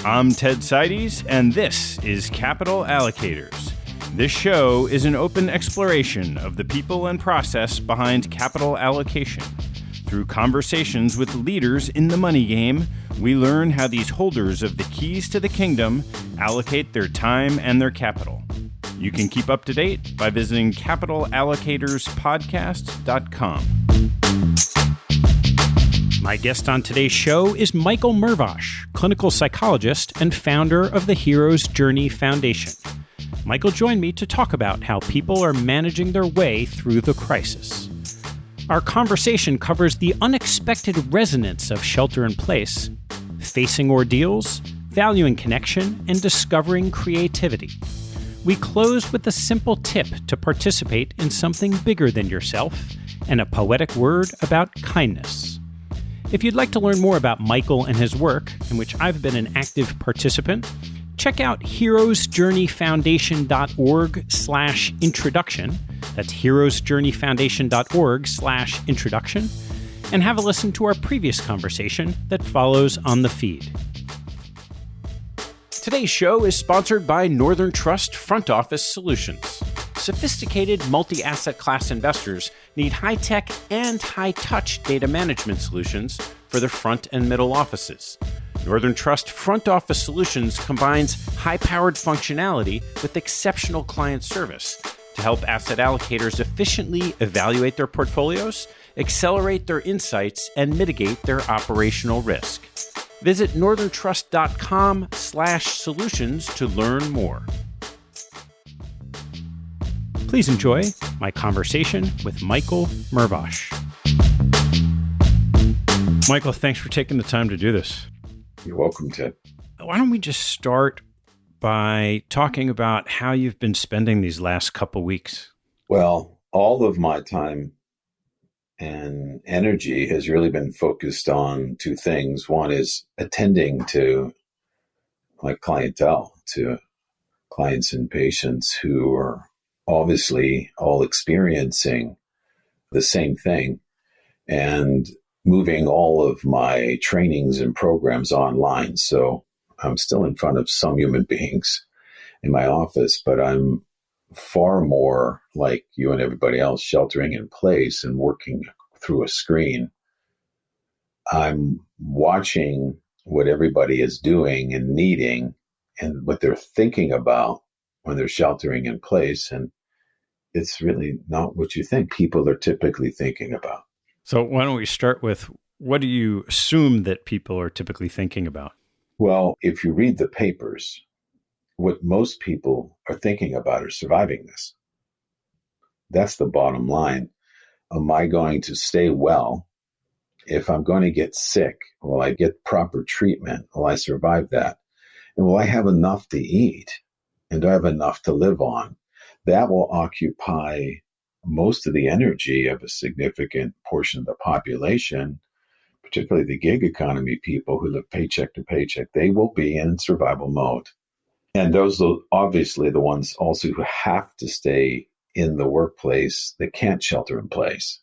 I'm Ted Seides, and this is Capital Allocators. This show is an open exploration of the people and process behind capital allocation. Through conversations with leaders in the money game, we learn how these holders of the keys to the kingdom allocate their time and their capital. You can keep up to date by visiting capitalallocatorspodcast.com. My guest on today's show is Michael Mervosh, clinical psychologist and founder of the Hero's Journey Foundation. Michael joined me to talk about how people are managing their way through the crisis. Our conversation covers the unexpected resonance of shelter in place, facing ordeals, valuing connection, and discovering creativity. We close with a simple tip to participate in something bigger than yourself and a poetic word about kindness. If you'd like to learn more about Michael and his work, in which I've been an active participant, check out heroesjourneyfoundation.org/introduction. That's heroesjourneyfoundation.org/introduction. And have a listen to our previous conversation that follows on the feed. Today's show is sponsored by Northern Trust Front Office Solutions. Sophisticated multi-asset class investors need high-tech and high-touch data management solutions for their front and middle offices. Northern Trust Front Office Solutions combines high-powered functionality with exceptional client service to help asset allocators efficiently evaluate their portfolios, accelerate their insights, and mitigate their operational risk. Visit northerntrust.com/solutions to learn more. Please enjoy my conversation with Michael Mervosh. Michael, thanks for taking the time to do this. You're welcome, Ted. Why don't we just start by talking about how you've been spending these last couple weeks? Well, all of my time and energy has really been focused on two things. One is attending to my clientele, to clients and patients who are obviously all experiencing the same thing, and moving all of my trainings and programs online. So I'm still in front of some human beings in my office, but I'm far more like you and everybody else, sheltering in place and working through a screen. I'm watching what everybody is doing and needing and what they're thinking about when they're sheltering in place. And it's really not what you think people are typically thinking about. So why don't we start with, what do you assume that people are typically thinking about? Well, if you read the papers, what most people are thinking about is surviving this. That's the bottom line. Am I going to stay well? If I'm going to get sick, will I get proper treatment? Will I survive that? And will I have enough to eat? And do I have enough to live on? That will occupy most of the energy of a significant portion of the population, particularly the gig economy people who live paycheck to paycheck. They will be in survival mode. And those are obviously the ones also who have to stay in the workplace that can't shelter in place.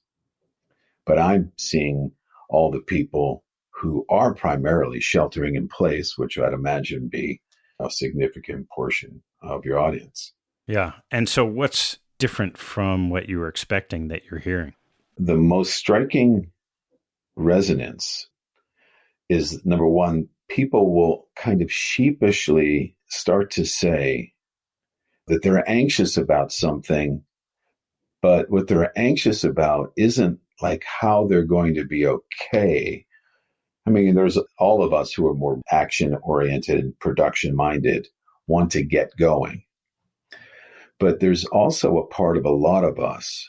But I'm seeing all the people who are primarily sheltering in place, which I'd imagine be a significant portion of your audience. Yeah. And so what's different from what you were expecting that you're hearing? The most striking resonance is, number one, people will kind of sheepishly start to say that they're anxious about something, but what they're anxious about isn't like how they're going to be okay. I mean, there's all of us who are more action-oriented and production-minded want to get going. But there's also a part of a lot of us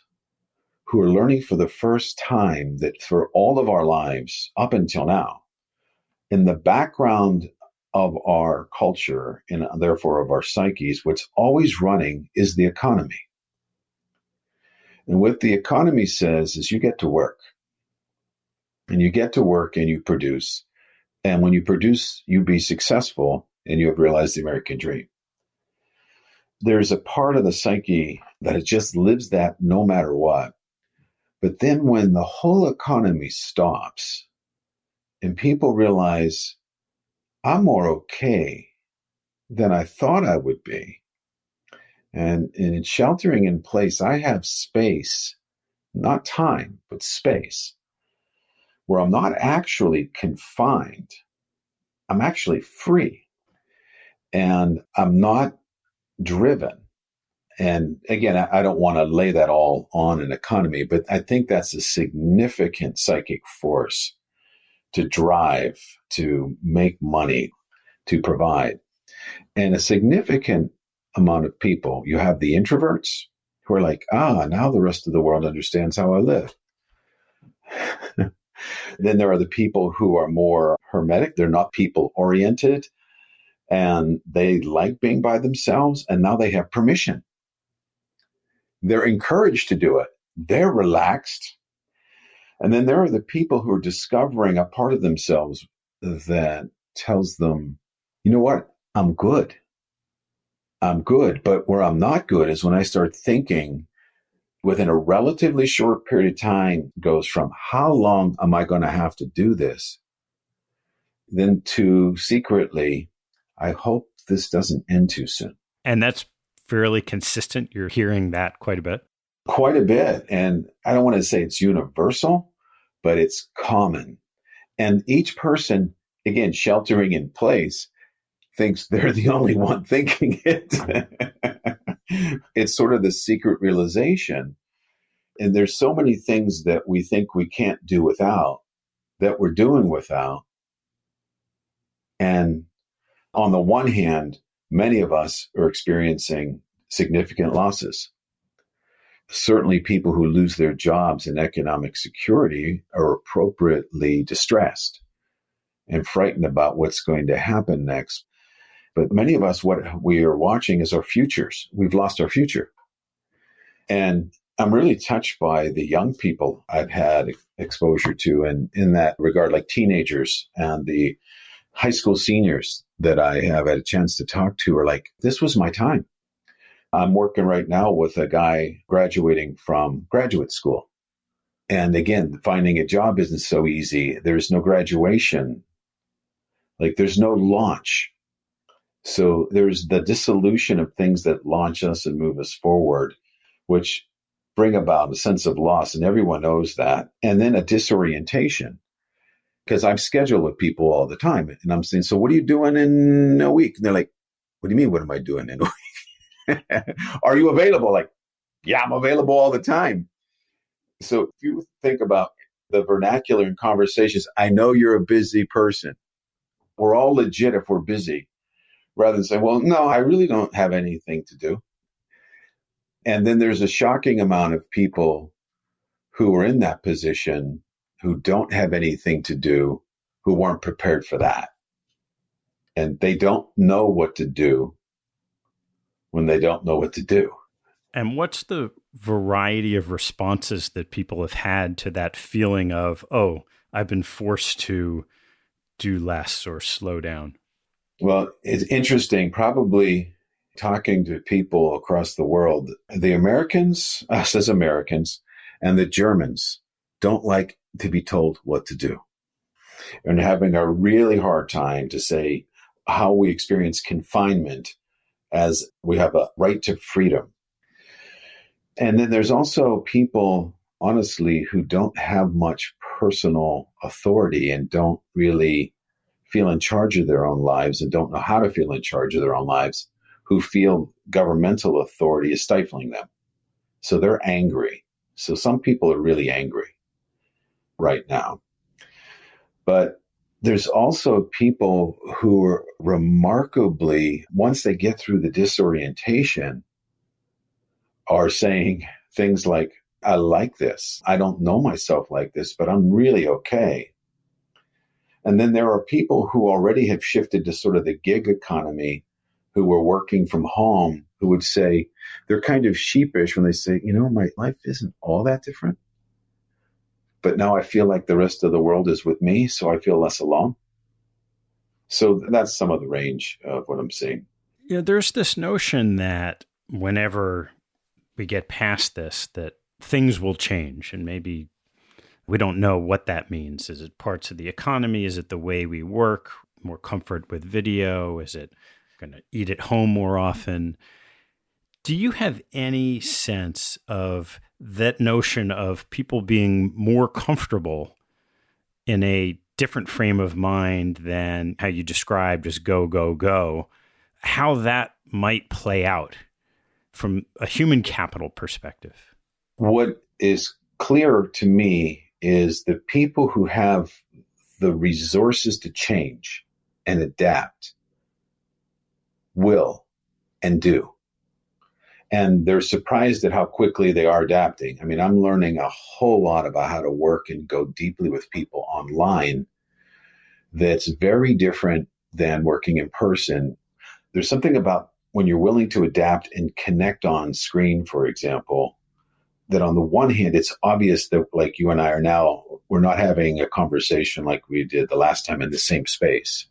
who are learning for the first time that for all of our lives up until now, in the background of our culture and therefore of our psyches, what's always running is the economy. And what the economy says is you get to work. And you get to work and you produce. And when you produce, you be successful and you have realized the American dream. There's a part of the psyche that just lives that no matter what. But then when the whole economy stops and people realize I'm more okay than I thought I would be. And in sheltering in place, I have space, not time, but space, where I'm not actually confined. I'm actually free. And I'm not driven. And again, I don't want to lay that all on an economy, but I think that's a significant psychic force to drive, to make money, to provide. And a significant amount of people, you have the introverts who are like, now the rest of the world understands how I live. Then there are the people who are more hermetic. They're not people oriented and they like being by themselves. And now they have permission. They're encouraged to do it. They're relaxed. And then there are the people who are discovering a part of themselves that tells them, you know what? I'm good. I'm good. But where I'm not good is when I start thinking within a relatively short period of time goes from how long am I going to have to do this? Then to secretly, I hope this doesn't end too soon. And that's fairly consistent. You're hearing that quite a bit. Quite a bit. And I don't want to say it's universal, but it's common. And each person, again, sheltering in place, thinks they're the only one thinking it. It's sort of the secret realization. And there's so many things that we think we can't do without, that we're doing without. And on the one hand, many of us are experiencing significant losses. Certainly people who lose their jobs and economic security are appropriately distressed and frightened about what's going to happen next. But many of us, what we are watching is our futures. We've lost our future. And I'm really touched by the young people I've had exposure to, and in that regard, like teenagers and the high school seniors that I have had a chance to talk to are like, this was my time. I'm working right now with a guy graduating from graduate school. And again, finding a job isn't so easy. There's no graduation. Like there's no launch. So there's the dissolution of things that launch us and move us forward, which bring about a sense of loss. And everyone knows that. And then a disorientation. Because I'm scheduled with people all the time. And I'm saying, so what are you doing in a week? And they're like, what do you mean, what am I doing in a week? Are you available? Like, yeah, I'm available all the time. So if you think about the vernacular in conversations, I know you're a busy person. We're all legit if we're busy, rather than saying, well, no, I really don't have anything to do. And then there's a shocking amount of people who are in that position who don't have anything to do, who weren't prepared for that. And they don't know what to do when they don't know what to do. And what's the variety of responses that people have had to that feeling of, oh, I've been forced to do less or slow down? Well, it's interesting, probably talking to people across the world, the Americans, us as Americans, and the Germans don't like to be told what to do, and having a really hard time to say how we experience confinement as we have a right to freedom. And then there's also people, honestly, who don't have much personal authority and don't really feel in charge of their own lives and don't know how to feel in charge of their own lives, who feel governmental authority is stifling them. So they're angry. So some people are really angry right now. But there's also people who are remarkably, once they get through the disorientation, are saying things like, I like this. I don't know myself like this, but I'm really okay. And then there are people who already have shifted to sort of the gig economy, who were working from home, who would say, they're kind of sheepish when they say, you know, my life isn't all that different. But now I feel like the rest of the world is with me, so I feel less alone. So that's some of the range of what I'm seeing. Yeah, there's this notion that whenever we get past this, that things will change, and maybe we don't know what that means. Is it parts of the economy? Is it the way we work? more comfort with video? Is it going to eat at home more often? Do you have any sense of that notion of people being more comfortable in a different frame of mind than how you described as go, go, go, how that might play out from a human capital perspective? What is clear to me is the people who have the resources to change and adapt will and do. And they're surprised at how quickly they are adapting. I mean, I'm learning a whole lot about how to work and go deeply with people online that's very different than working in person. There's something about when you're willing to adapt and connect on screen, for example, that on the one hand, it's obvious that like you and I are now, we're not having a conversation like we did the last time in the same space.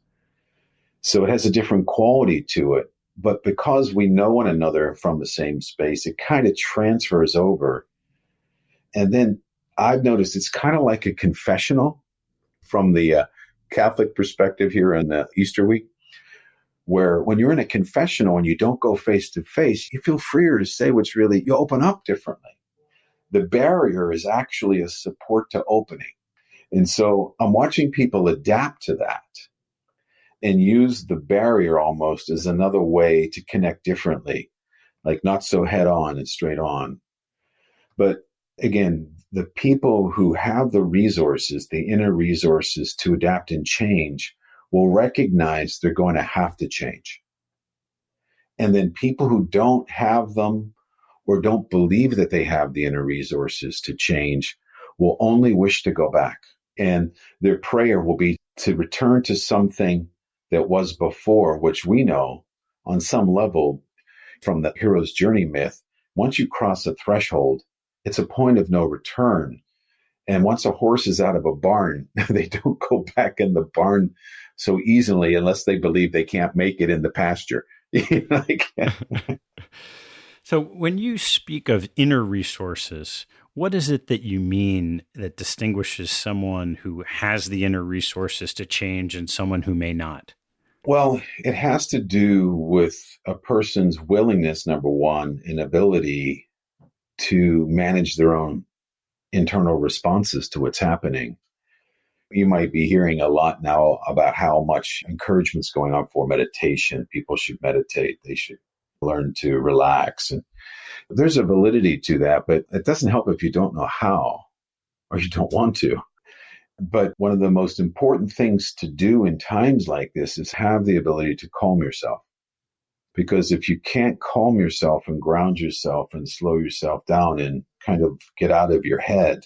So it has a different quality to it. But because we know one another from the same space, it kind of transfers over. And then I've noticed it's kind of like a confessional from the Catholic perspective here in the Easter week, where when you're in a confessional and you don't go face to face, you feel freer to say what's really, you open up differently. The barrier is actually a support to opening. And so I'm watching people adapt to that and use the barrier almost as another way to connect differently, like not so head on and straight on. But again, the people who have the resources, the inner resources to adapt and change will recognize they're going to have to change. And then people who don't have them or don't believe that they have the inner resources to change will only wish to go back. And their prayer will be to return to something that was before, which we know on some level from the hero's journey myth, once you cross a threshold, it's a point of no return. And once a horse is out of a barn, they don't go back in the barn so easily unless they believe they can't make it in the pasture. So when you speak of inner resources, what is it that you mean that distinguishes someone who has the inner resources to change and someone who may not? Well, it has to do with a person's willingness, number one, and ability to manage their own internal responses to what's happening. You might be hearing a lot now about how much encouragement's going on for meditation. People should meditate. They should learn to relax. And there's a validity to that, but it doesn't help if you don't know how or you don't want to. But one of the most important things to do in times like this is have the ability to calm yourself. Because if you can't calm yourself and ground yourself and slow yourself down and kind of get out of your head,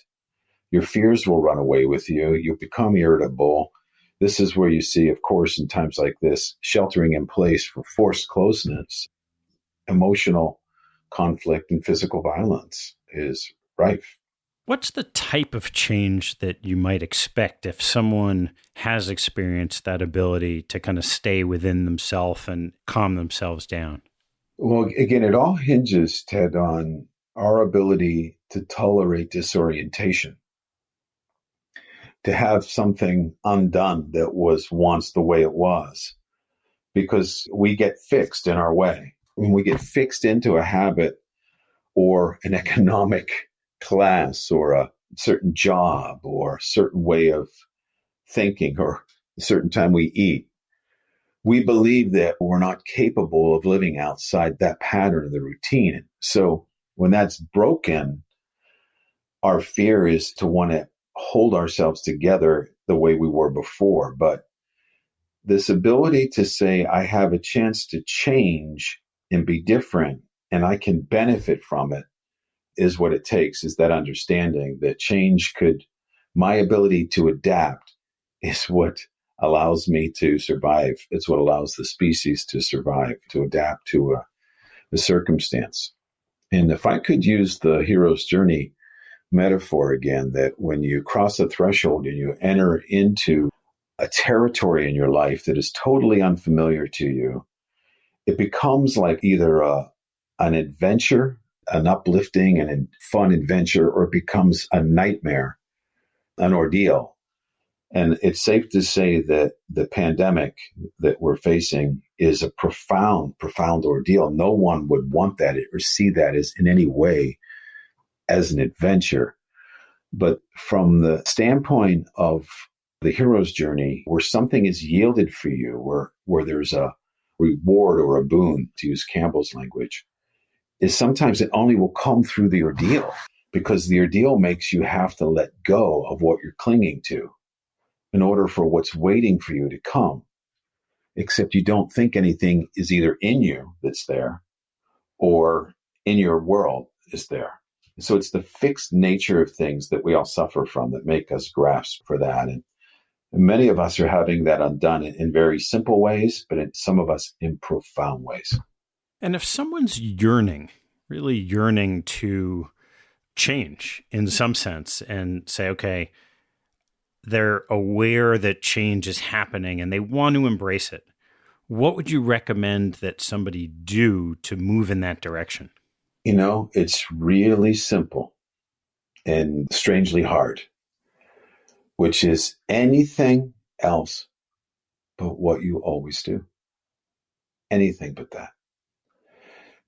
your fears will run away with you. You'll become irritable. This is where you see, of course, in times like this, sheltering in place for forced closeness, emotional conflict, and physical violence is rife. What's the type of change that you might expect if someone has experienced that ability to kind of stay within themselves and calm themselves down? Well, again, it all hinges, Ted, on our ability to tolerate disorientation, to have something undone that was once the way it was, because we get fixed in our way. When we get fixed into a habit or an economic class or a certain job or a certain way of thinking or a certain time we eat, we believe that we're not capable of living outside that pattern of the routine. So when that's broken, our fear is to want to hold ourselves together the way we were before. But this ability to say, I have a chance to change and be different, and I can benefit from it, is what it takes, is that understanding that change my ability to adapt is what allows me to survive. It's what allows the species to survive, to adapt to the circumstance. And if I could use the hero's journey metaphor again, that when you cross a threshold and you enter into a territory in your life that is totally unfamiliar to you, it becomes like either an adventure, an uplifting and fun adventure, or it becomes a nightmare, an ordeal. And it's safe to say that the pandemic that we're facing is a profound, profound ordeal. No one would want that or see that as in any way as an adventure. But from the standpoint of the hero's journey, where something is yielded for you, where there's a reward or a boon, to use Campbell's language, is sometimes it only will come through the ordeal, because the ordeal makes you have to let go of what you're clinging to in order for what's waiting for you to come. Except you don't think anything is either in you that's there or in your world is there. So it's the fixed nature of things that we all suffer from that make us grasp for that. And many of us are having that undone in very simple ways, but in some of us in profound ways. And if someone's yearning, really yearning to change in some sense and say, okay, they're aware that change is happening and they want to embrace it, what would you recommend that somebody do to move in that direction? It's really simple and strangely hard, which is anything else but what you always do. Anything but that.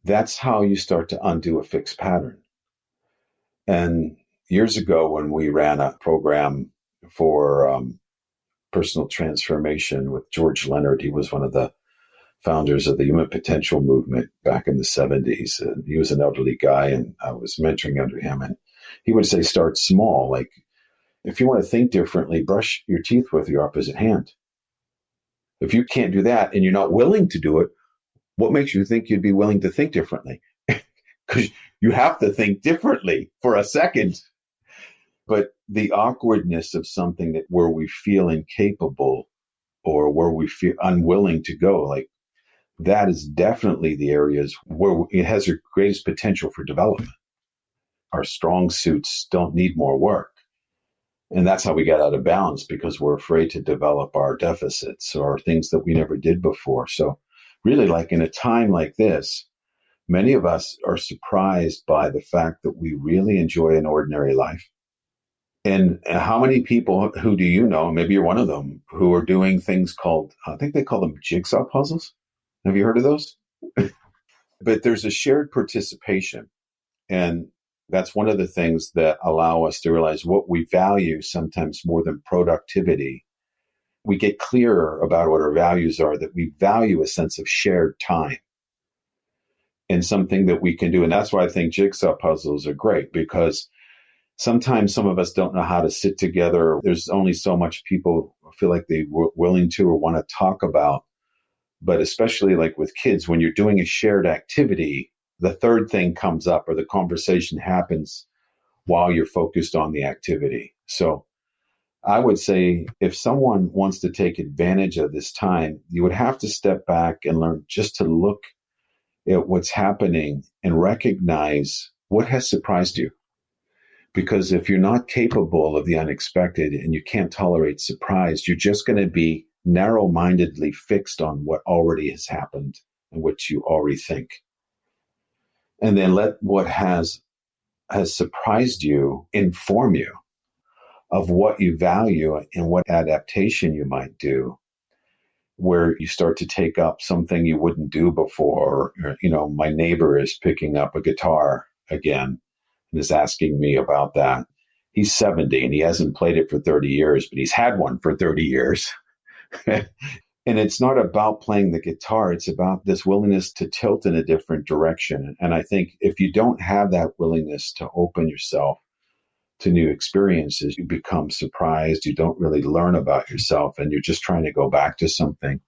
That's how you start to undo a fixed pattern. And years ago, when we ran a program for personal transformation with George Leonard, he was one of the founders of the human potential movement back in the 70s. And he was an elderly guy, and I was mentoring under him. And he would say, start small. Like, if you want to think differently, brush your teeth with your opposite hand. If you can't do that and you're not willing to do it, what makes you think you'd be willing to think differently? Because you have to think differently for a second. But the awkwardness of something that where we feel incapable or where we feel unwilling to go, like that is definitely the areas where it has the greatest potential for development. Our strong suits don't need more work. And that's how we get out of balance, because we're afraid to develop our deficits or things that we never did before. So really, like in a time like this, many of us are surprised by the fact that we really enjoy an ordinary life. And how many people who do you know, maybe you're one of them, who are doing things called, I think they call them jigsaw puzzles. Have you heard of those? But there's a shared participation. And that's one of the things that allow us to realize what we value sometimes more than productivity. We get clearer about what our values are, that we value a sense of shared time and something that we can do. And that's why I think jigsaw puzzles are great, because sometimes some of us don't know how to sit together. There's only so much people feel like they were willing to or want to talk about. But especially like with kids, when you're doing a shared activity, the third thing comes up or the conversation happens while you're focused on the activity. So I would say if someone wants to take advantage of this time, you would have to step back and learn just to look at what's happening and recognize what has surprised you. Because if you're not capable of the unexpected and you can't tolerate surprise, you're just going to be narrow-mindedly fixed on what already has happened and what you already think. And then let what has surprised you inform you of what you value and what adaptation you might do, where you start to take up something you wouldn't do before. Or, my neighbor is picking up a guitar again and is asking me about that. He's 70 and he hasn't played it for 30 years, but he's had one for 30 years. And it's not about playing the guitar. It's about this willingness to tilt in a different direction. And I think if you don't have that willingness to open yourself to new experiences, you become surprised. You don't really learn about yourself, and you're just trying to go back to something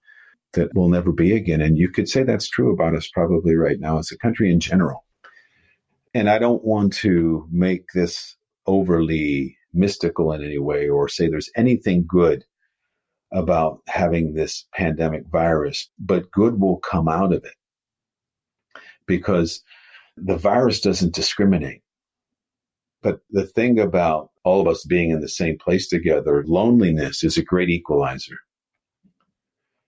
that will never be again. And you could say that's true about us probably right now as a country in general. And I don't want to make this overly mystical in any way or say there's anything good about having this pandemic virus, but good will come out of it, because the virus doesn't discriminate. But the thing about all of us being in the same place together, loneliness is a great equalizer.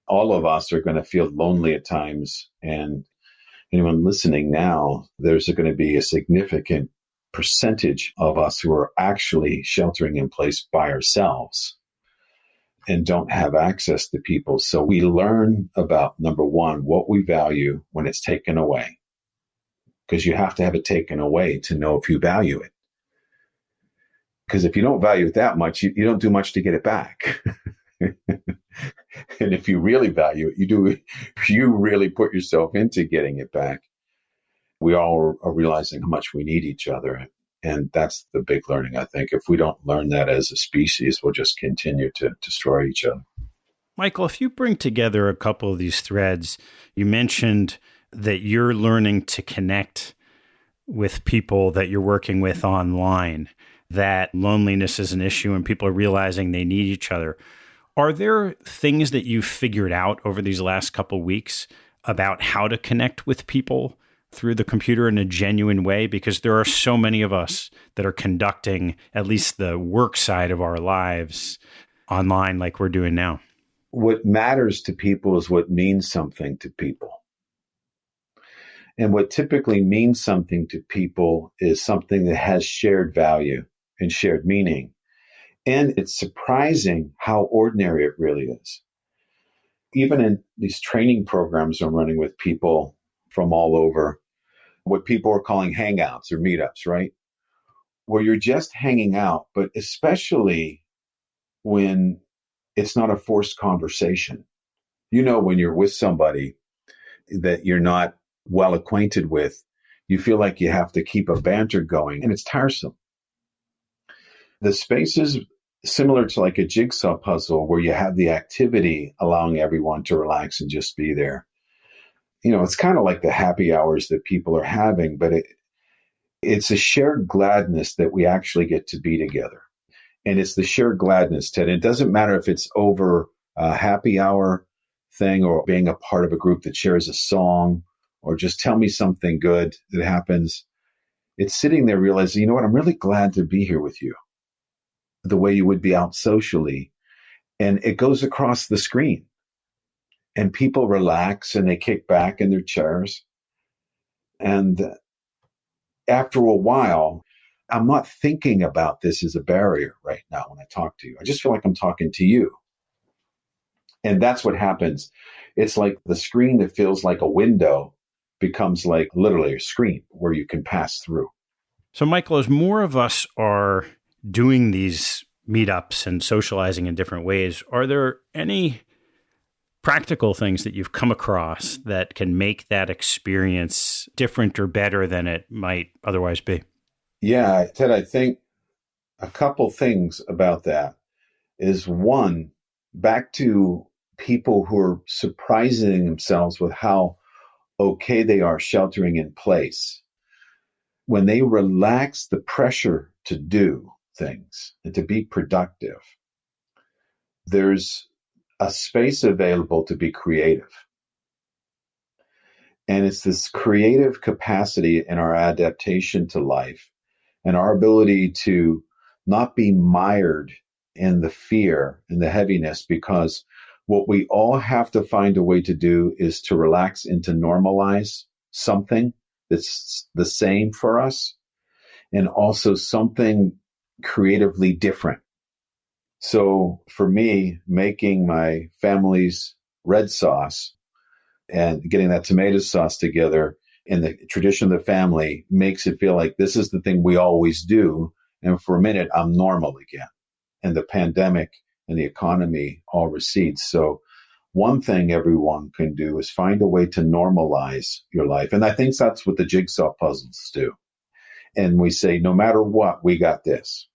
All of us are going to feel lonely at times. And anyone listening now, there's going to be a significant percentage of us who are actually sheltering in place by ourselves. and don't have access to people. So we learn about, number one, what we value when it's taken away, because you have to have it taken away to know if you value it. Because if you don't value it that much, you don't do much to get it back. And if you really value it, you really put yourself into getting it back. We all are realizing how much we need each other. And that's the big learning, I think. If we don't learn that as a species, we'll just continue to destroy each other. Michael, if you bring together a couple of these threads, you mentioned that you're learning to connect with people that you're working with online, that loneliness is an issue and people are realizing they need each other. Are there things that you've figured out over these last couple of weeks about how to connect with people through the computer in a genuine way? Because there are so many of us that are conducting at least the work side of our lives online like we're doing now. What matters to people is what means something to people. And what typically means something to people is something that has shared value and shared meaning. And it's surprising how ordinary it really is. Even in these training programs I'm running with people from all over, what people are calling hangouts or meetups, right? Where you're just hanging out, but especially when it's not a forced conversation. You know, when you're with somebody that you're not well acquainted with, you feel like you have to keep a banter going, and it's tiresome. The space is similar to like a jigsaw puzzle where you have the activity allowing everyone to relax and just be there. You know, it's kind of like the happy hours that people are having, but it's a shared gladness that we actually get to be together. And it's the shared gladness, Ted. It doesn't matter if it's over a happy hour thing or being a part of a group that shares a song or just tell me something good that happens. It's sitting there realizing, you know what, I'm really glad to be here with you, the way you would be out socially. And it goes across the screen. And people relax and they kick back in their chairs. And after a while, I'm not thinking about this as a barrier right now when I talk to you. I just feel like I'm talking to you. And that's what happens. It's like the screen that feels like a window becomes like literally a screen where you can pass through. So, Michael, as more of us are doing these meetups and socializing in different ways, are there any practical things that you've come across that can make that experience different or better than it might otherwise be? Yeah, Ted, I think a couple things about that is one, back to people who are surprising themselves with how okay they are sheltering in place. When they relax the pressure to do things and to be productive, there's a space available to be creative. And it's this creative capacity in our adaptation to life and our ability to not be mired in the fear and the heaviness, because what we all have to find a way to do is to relax and to normalize something that's the same for us and also something creatively different. So for me, making my family's red sauce and getting that tomato sauce together in the tradition of the family makes it feel like this is the thing we always do. And for a minute, I'm normal again. And the pandemic and the economy all recedes. So one thing everyone can do is find a way to normalize your life. And I think that's what the jigsaw puzzles do. And we say, no matter what, we got this.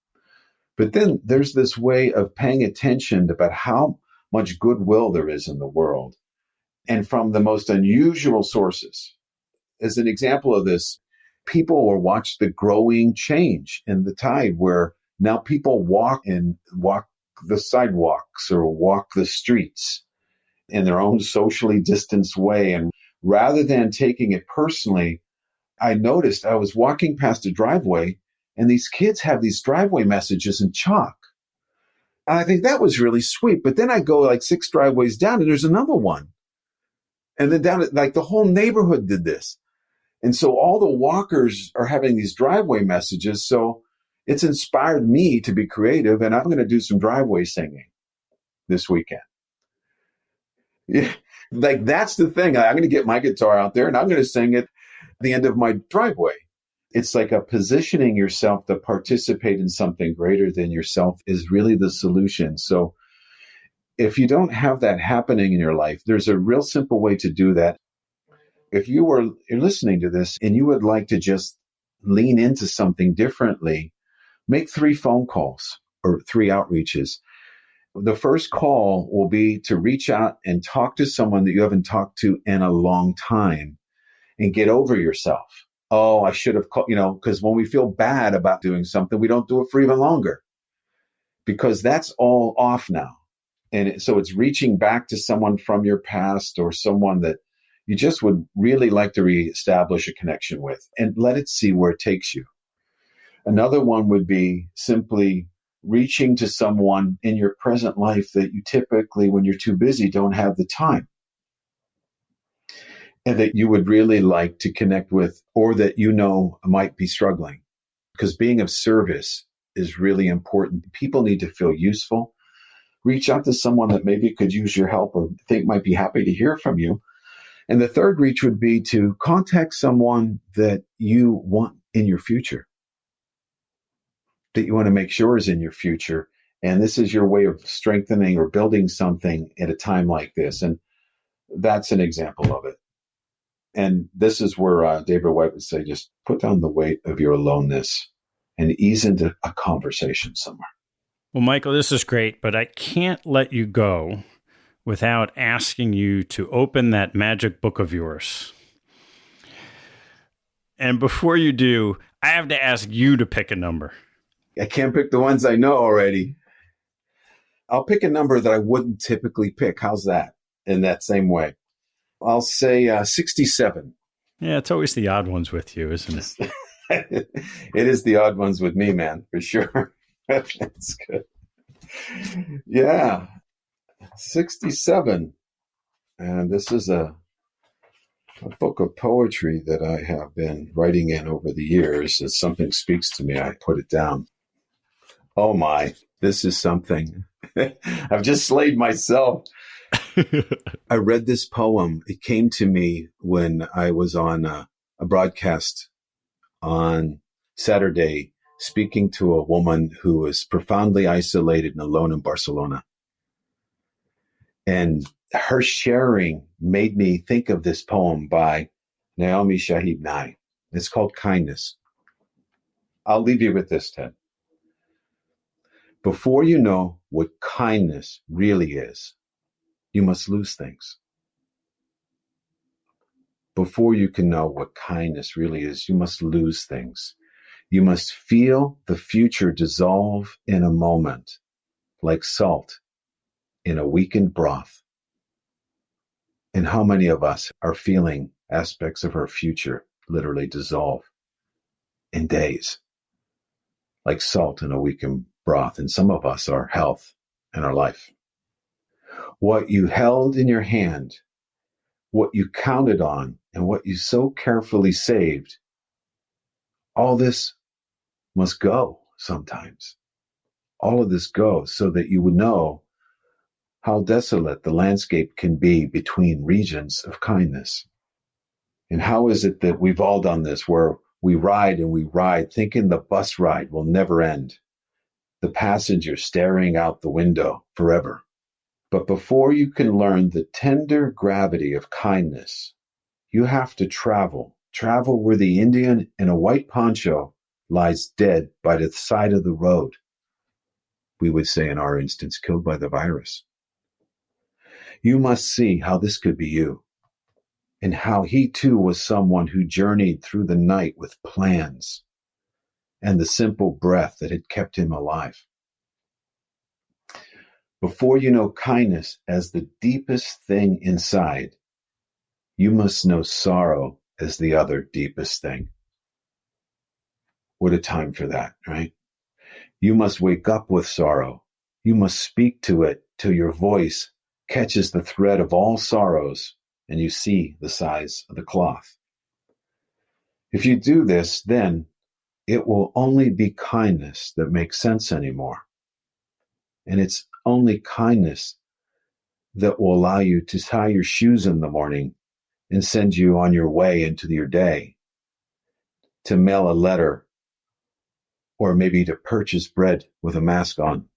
But then there's this way of paying attention about how much goodwill there is in the world and from the most unusual sources. As an example of this, people will watch the growing change in the tide where now people walk the sidewalks or walk the streets in their own socially distanced way. And rather than taking it personally, I noticed I was walking past a driveway and these kids have these driveway messages in chalk. And I think that was really sweet. But then I go like 6 driveways down and there's another one. And then down, like the whole neighborhood did this. And so all the walkers are having these driveway messages. So it's inspired me to be creative and I'm going to do some driveway singing. this weekend. Yeah, like that's the thing. I'm going to get my guitar out there and I'm going to sing at the end of my driveway. It's like a positioning yourself to participate in something greater than yourself is really the solution. So if you don't have that happening in your life, there's a real simple way to do that. If you're listening to this and you would like to just lean into something differently, make 3 phone calls or 3 outreaches. The first call will be to reach out and talk to someone that you haven't talked to in a long time and get over yourself. Oh, I should have called, because when we feel bad about doing something, we don't do it for even longer because that's all off now. And so it's reaching back to someone from your past or someone that you just would really like to reestablish a connection with and let it see where it takes you. Another one would be simply reaching to someone in your present life that you typically, when you're too busy, don't have the time and that you would really like to connect with or that might be struggling. Because being of service is really important. People need to feel useful. Reach out to someone that maybe could use your help or think might be happy to hear from you. And the third reach would be to contact someone that you want in your future, that you want to make sure is in your future. And this is your way of strengthening or building something at a time like this. And that's an example of it. And this is where David White would say, just put down the weight of your aloneness and ease into a conversation somewhere. Well, Michael, this is great, but I can't let you go without asking you to open that magic book of yours. And before you do, I have to ask you to pick a number. I can't pick the ones I know already. I'll pick a number that I wouldn't typically pick. How's that? In that same way. I'll say 67. Yeah, it's always the odd ones with you, isn't it? It is the odd ones with me, man, for sure. That's good. Yeah, 67. And this is a book of poetry that I have been writing in over the years. If something speaks to me, I put it down. Oh my, this is something. I've just slayed myself. I read this poem. It came to me when I was on a broadcast on Saturday, speaking to a woman who was profoundly isolated and alone in Barcelona. And her sharing made me think of this poem by Naomi Shahid Nye. It's called Kindness. I'll leave you with this, Ted. Before you know what kindness really is, you must lose things. Before you can know what kindness really is, you must lose things. You must feel the future dissolve in a moment, like salt in a weakened broth. And how many of us are feeling aspects of our future literally dissolve in days, like salt in a weakened broth? And some of us are health and our life. What you held in your hand, what you counted on, and what you so carefully saved, all this must go sometimes. All of this goes so that you would know how desolate the landscape can be between regions of kindness. And how is it that we've all done this, where we ride and we ride thinking the bus ride will never end, the passenger staring out the window forever. But before you can learn the tender gravity of kindness, you have to travel where the Indian in a white poncho lies dead by the side of the road. We would say in our instance, killed by the virus. You must see how this could be you, and how he too was someone who journeyed through the night with plans and the simple breath that had kept him alive. Before you know kindness as the deepest thing inside, you must know sorrow as the other deepest thing. What a time for that, right? You must wake up with sorrow. You must speak to it till your voice catches the thread of all sorrows and you see the size of the cloth. If you do this, then it will only be kindness that makes sense anymore. And it's only kindness that will allow you to tie your shoes in the morning and send you on your way into your day, to mail a letter, or maybe to purchase bread with a mask on.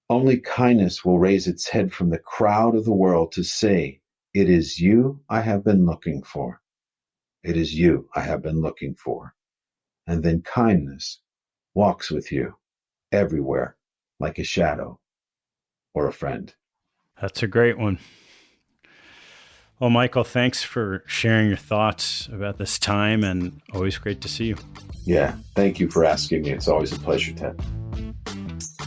Only kindness will raise its head from the crowd of the world to say, "It is you I have been looking for. It is you I have been looking for." And then kindness walks with you everywhere like a shadow or a friend. That's a great one. Well, Michael, thanks for sharing your thoughts about this time, and always great to see you. Yeah, thank you for asking me. It's always a pleasure, Ted.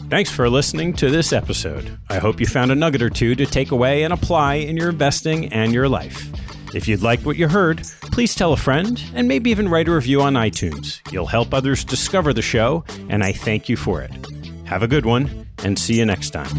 Thanks for listening to this episode. I hope you found a nugget or two to take away and apply in your investing and your life. If you'd like what you heard, please tell a friend and maybe even write a review on iTunes. You'll help others discover the show, and I thank you for it. Have a good one, and see you next time.